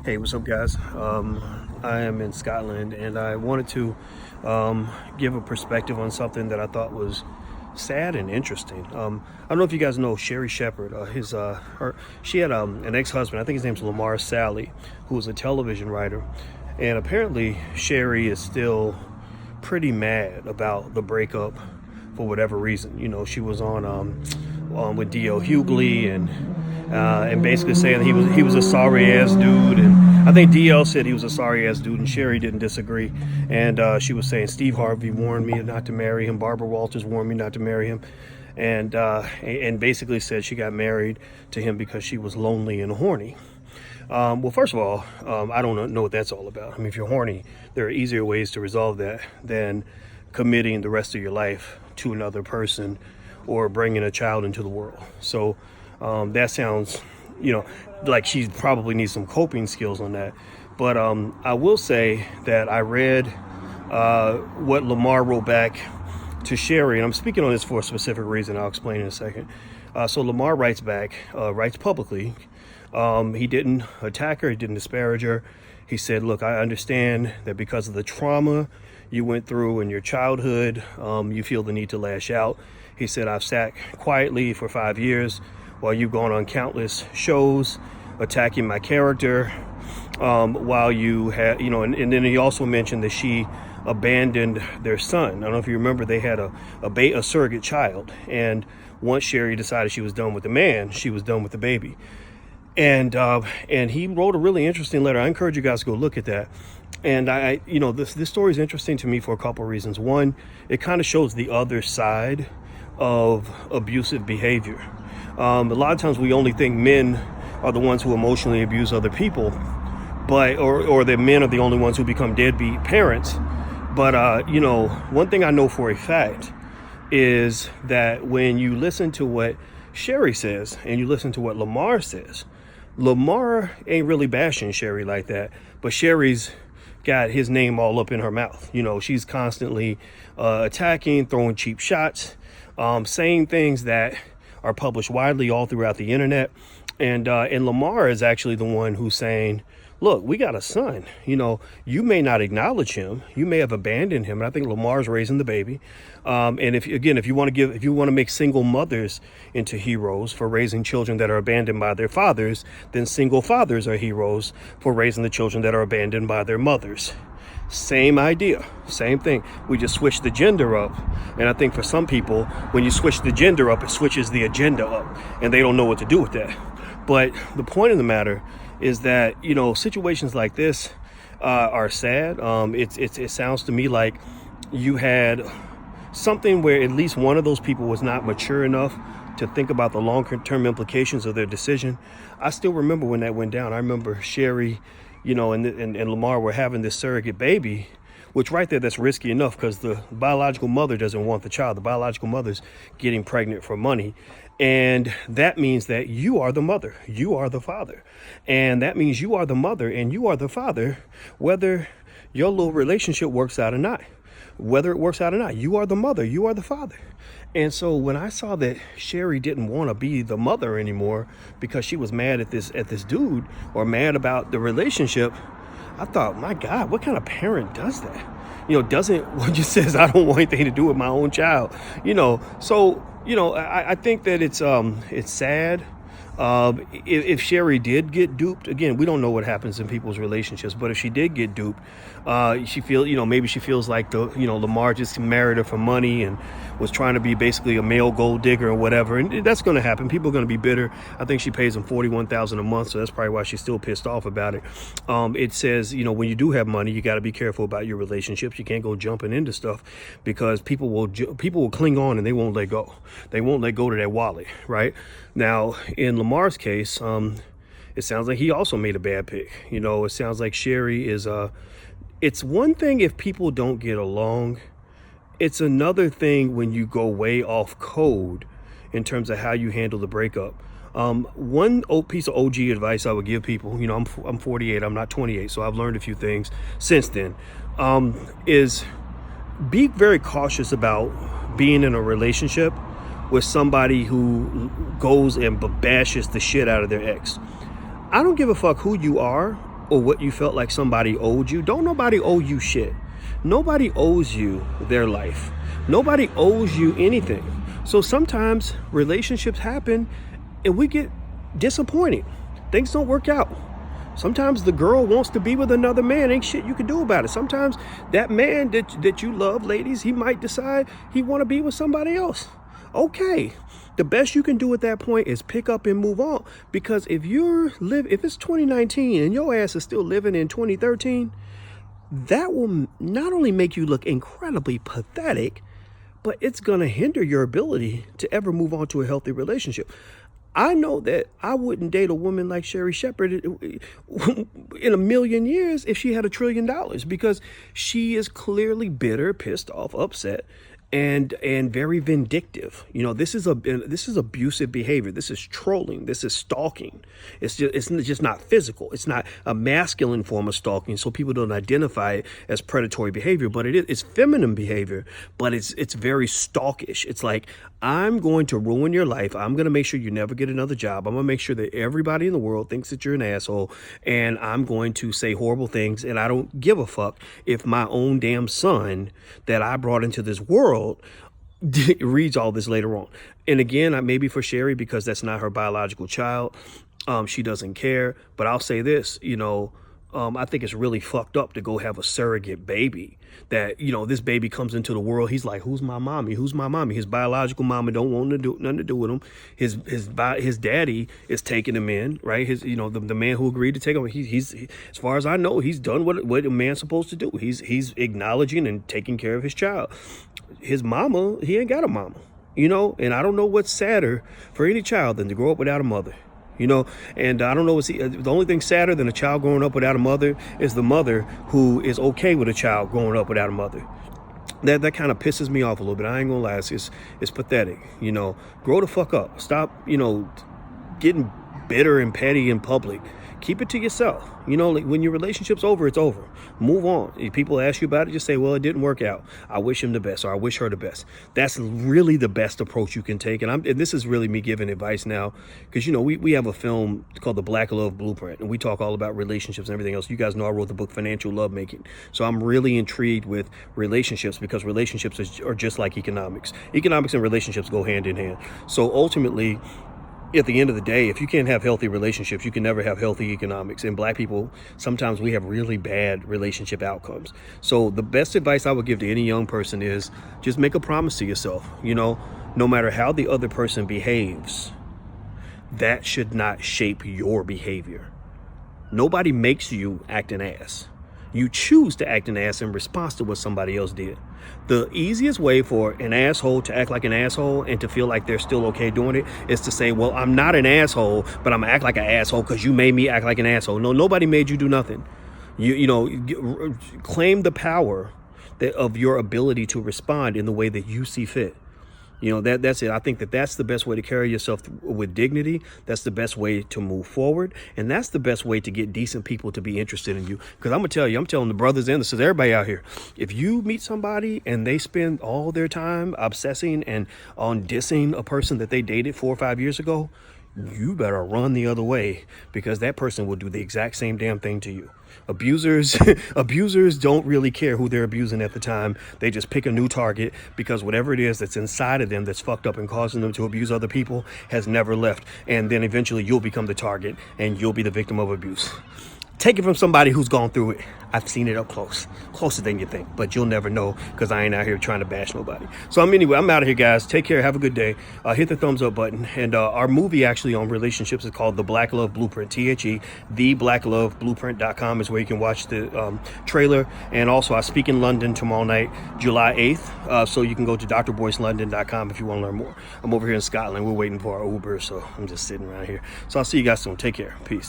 Hey, what's up, guys? I am in Scotland, and I wanted to give a perspective on something that I thought was sad and interesting. I don't know if you guys know Sherri Shepherd. She had an ex-husband. I think his name's Lamar Sally, who was a television writer, and apparently Sherri is still pretty mad about the breakup for whatever reason. You know, she was on with D.L. Hughley and basically saying he was a sorry ass dude, and I think DL said he was a sorry ass dude, and Sherri didn't disagree, and she was saying Steve Harvey warned me not to marry him, Barbara Walters warned me not to marry him, and basically said she got married to him because she was lonely and horny. Well, first of all, I don't know what that's all about. I mean, if you're horny, there are easier ways to resolve that than committing the rest of your life to another person or bringing a child into the world. So that sounds, like she probably needs some coping skills on that. But I will say that I read what Lamar wrote back to Sherri, and I'm speaking on this for a specific reason. I'll explain in a second. So Lamar writes back, writes publicly. He didn't attack her. He didn't disparage her. He said, look, I understand that because of the trauma you went through in your childhood, you feel the need to lash out. He said, I've sat quietly for 5 years while you've gone on countless shows attacking my character, while you had, and then he also mentioned that she abandoned their son. I don't know if you remember, they had a surrogate child, and once Sherri decided she was done with the man, she was done with the baby. And he wrote a really interesting letter. I encourage you guys to go look at that. And this story is interesting to me for a couple of reasons. One, it kind of shows the other side of abusive behavior. A lot of times we only think men are the ones who emotionally abuse other people, or that men are the only ones who become deadbeat parents. But one thing I know for a fact is that when you listen to what Sherri says and you listen to what Lamar says, Lamar ain't really bashing Sherri like that, but Sherri's got his name all up in her mouth. She's constantly attacking, throwing cheap shots, saying things that are published widely all throughout the internet. And Lamar is actually the one who's saying, look, we got a son. You may not acknowledge him. You may have abandoned him. And I think Lamar's raising the baby. And if you want to make single mothers into heroes for raising children that are abandoned by their fathers, then single fathers are heroes for raising the children that are abandoned by their mothers. Same idea, same thing. We just switch the gender up. And I think for some people, when you switch the gender up, it switches the agenda up, and they don't know what to do with that. But the point of the matter is that, situations like this are sad. It sounds to me like you had something where at least one of those people was not mature enough to think about the long-term implications of their decision. I still remember when that went down. I remember Sherri, and Lamar were having this surrogate baby, which right there, that's risky enough because the biological mother doesn't want the child. The biological mother's getting pregnant for money. And that means that you are the mother, you are the father. And that means you are the mother and you are the father, whether your little relationship works out or not. Whether it works out or not, you are the mother, you are the father. And so when I saw that Sherri didn't want to be the mother anymore because she was mad at this dude or mad about the relationship, I thought, my God, what kind of parent does that? Just says, I don't want anything to do with my own child. I think that it's sad. If Sherri did get duped, again, we don't know what happens in people's relationships, but if she did get duped, maybe she feels like Lamar just married her for money and was trying to be basically a male gold digger or whatever. And that's going to happen. People are going to be bitter. I think she pays him $41,000 a month. So that's probably why she's still pissed off about it. It says, when you do have money, you got to be careful about your relationships. You can't go jumping into stuff because people will cling on and they won't let go. They won't let go to that wallet. Right now, in Lamar's case, it sounds like he also made a bad pick. It sounds like Sherri is it's one thing if people don't get along. It's another thing when you go way off code in terms of how you handle the breakup. One piece of OG advice I would give people, I'm 48, I'm not 28, so I've learned a few things since then, is be very cautious about being in a relationship with somebody who goes and bashes the shit out of their ex. I don't give a fuck who you are or what you felt like somebody owed you. Don't nobody owe you shit. Nobody owes you their life. Nobody owes you anything. So sometimes relationships happen and we get disappointed. Things don't work out. Sometimes the girl wants to be with another man. Ain't shit you can do about it. Sometimes that man that you love, ladies, he might decide he want to be with somebody else. Okay. The best you can do at that point is pick up and move on. Because if it's 2019 and your ass is still living in 2013, that will not only make you look incredibly pathetic, but it's going to hinder your ability to ever move on to a healthy relationship. I know that I wouldn't date a woman like Sherri Shepherd in a million years if she had $1 trillion, because she is clearly bitter, pissed off, upset, and very vindictive. You know, this is abusive behavior. This is trolling. This is stalking. It's just not physical. It's not a masculine form of stalking, so people don't identify it as predatory behavior. But it's feminine behavior. But it's very stalkish. It's like, I'm going to ruin your life. I'm going to make sure you never get another job. I'm going to make sure that everybody in the world thinks that you're an asshole, and I'm going to say horrible things. And I don't give a fuck if my own damn son that I brought into this world reads all this later on. And again, maybe for Sherri, because that's not her biological child, she doesn't care. But I'll say this, I think it's really fucked up to go have a surrogate baby. That, this baby comes into the world. He's like, who's my mommy? Who's my mommy? His biological mama don't want nothing to do with him. His daddy is taking him in, right? The man who agreed to take him. He's as far as I know, he's done what a man's supposed to do. He's acknowledging and taking care of his child. His mama, he ain't got a mama, and I don't know what's sadder for any child than to grow up without a mother. And I don't know, the only thing sadder than a child growing up without a mother is the mother who is okay with a child growing up without a mother. That kind of pisses me off a little bit. I ain't gonna lie, it's pathetic. Grow the fuck up. Stop, getting bitter and petty in public. Keep it to yourself. Like when your relationship's over, it's over. Move on. If people ask you about it, just say, well, it didn't work out. I wish him the best, or I wish her the best. That's really the best approach you can take. And this is really me giving advice now, because, we have a film called The Black Love Blueprint, and we talk all about relationships and everything else. You guys know I wrote the book Financial Lovemaking. So I'm really intrigued with relationships, because relationships are just like economics. Economics and relationships go hand in hand. So ultimately, at the end of the day, if you can't have healthy relationships, you can never have healthy economics. And black people, sometimes we have really bad relationship outcomes. So the best advice I would give to any young person is just make a promise to yourself. No matter how the other person behaves, that should not shape your behavior. Nobody makes you act an ass. You choose to act an ass in response to what somebody else did. The easiest way for an asshole to act like an asshole and to feel like they're still okay doing it is to say, well, I'm not an asshole, but I'm gonna act like an asshole because you made me act like an asshole. No, nobody made you do nothing. Claim the power of your ability to respond in the way that you see fit. That's it. I think that's the best way to carry yourself with dignity. That's the best way to move forward. And that's the best way to get decent people to be interested in you. Because I'm telling the brothers and the sisters, everybody out here, if you meet somebody and they spend all their time obsessing and on dissing a person that they dated 4 or 5 years ago, you better run the other way, because that person will do the exact same damn thing to you. Abusers don't really care who they're abusing at the time. They just pick a new target, because whatever it is that's inside of them that's fucked up and causing them to abuse other people has never left. And then eventually you'll become the target and you'll be the victim of abuse. Take it from somebody who's gone through it. I've seen it up close, closer than you think, but you'll never know, because I ain't out here trying to bash nobody. So anyway, I'm out of here, guys. Take care. Have a good day. Hit the thumbs up button. And our movie actually on relationships is called The Black Love Blueprint. TheBlackLoveBlueprint.com is where you can watch the trailer. And also I speak in London tomorrow night, July 8th. So you can go to drboycelondon.com if you want to learn more. I'm over here in Scotland. We're waiting for our Uber, so I'm just sitting around here. So I'll see you guys soon. Take care. Peace.